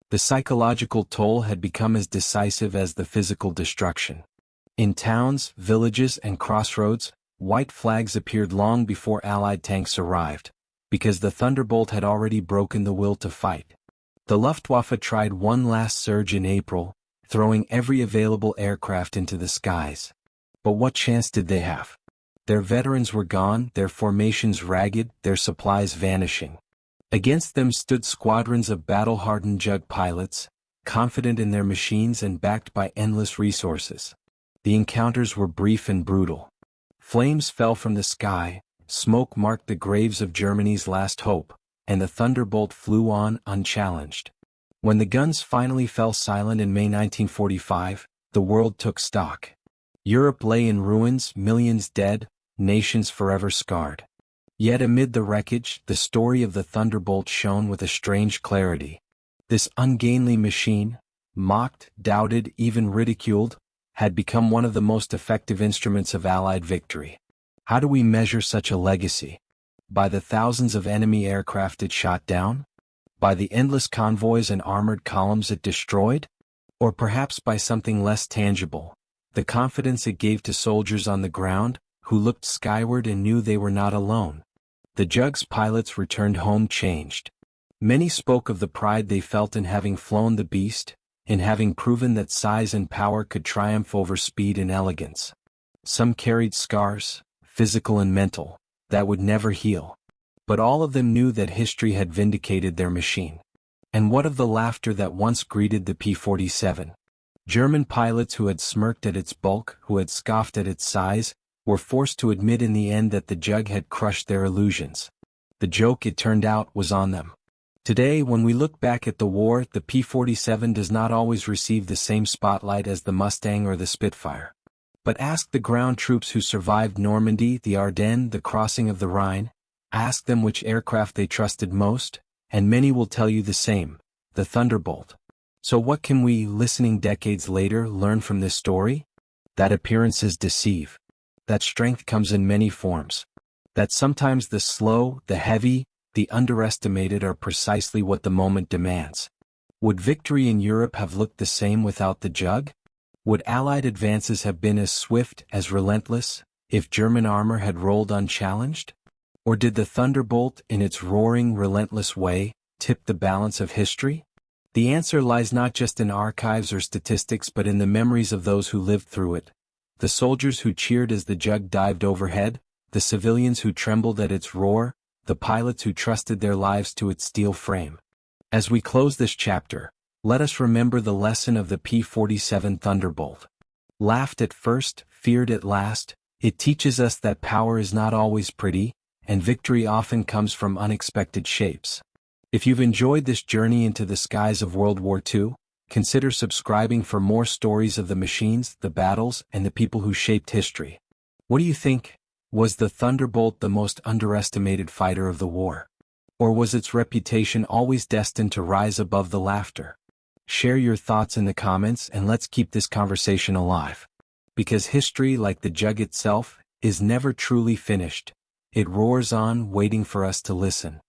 The psychological toll had become as decisive as the physical destruction. In towns, villages, and crossroads, white flags appeared long before Allied tanks arrived, because the Thunderbolt had already broken the will to fight. The Luftwaffe tried one last surge in April, throwing every available aircraft into the skies. But what chance did they have? Their veterans were gone, their formations ragged, their supplies vanishing. Against them stood squadrons of battle-hardened Jug pilots, confident in their machines and backed by endless resources. The encounters were brief and brutal. Flames fell from the sky, smoke marked the graves of Germany's last hope, and the Thunderbolt flew on unchallenged. When the guns finally fell silent in May 1945, the world took stock. Europe lay in ruins, millions dead, nations forever scarred. Yet amid the wreckage, the story of the Thunderbolt shone with a strange clarity. This ungainly machine, mocked, doubted, even ridiculed, had become one of the most effective instruments of Allied victory. How do we measure such a legacy? By the thousands of enemy aircraft it shot down? By the endless convoys and armored columns it destroyed? Or perhaps by something less tangible, the confidence it gave to soldiers on the ground, who looked skyward and knew they were not alone. The Jug's pilots returned home changed. Many spoke of the pride they felt in having flown the beast, in having proven that size and power could triumph over speed and elegance. Some carried scars, physical and mental, that would never heal. But all of them knew that history had vindicated their machine. And what of the laughter that once greeted the P-47? German pilots who had smirked at its bulk, who had scoffed at its size, were forced to admit in the end that the Jug had crushed their illusions. The joke, it turned out, was on them. Today, when we look back at the war, the P-47 does not always receive the same spotlight as the Mustang or the Spitfire. But ask the ground troops who survived Normandy, the Ardennes, the crossing of the Rhine. Ask them which aircraft they trusted most, and many will tell you the same: the Thunderbolt. So what can we, listening decades later, learn from this story? That appearances deceive. That strength comes in many forms. That sometimes the slow, the heavy, the underestimated are precisely what the moment demands. Would victory in Europe have looked the same without the Jug? Would Allied advances have been as swift, as relentless, if German armor had rolled unchallenged? Or did the Thunderbolt, in its roaring, relentless way, tip the balance of history? The answer lies not just in archives or statistics but in the memories of those who lived through it. The soldiers who cheered as the Jug dived overhead, the civilians who trembled at its roar, the pilots who trusted their lives to its steel frame. As we close this chapter, let us remember the lesson of the P-47 Thunderbolt. Laughed at first, feared at last, it teaches us that power is not always pretty, and victory often comes from unexpected shapes. If you've enjoyed this journey into the skies of World War II, consider subscribing for more stories of the machines, the battles, and the people who shaped history. What do you think? Was the Thunderbolt the most underestimated fighter of the war? Or was its reputation always destined to rise above the laughter? Share your thoughts in the comments and let's keep this conversation alive. Because history, like the Jug itself, is never truly finished. It roars on, waiting for us to listen.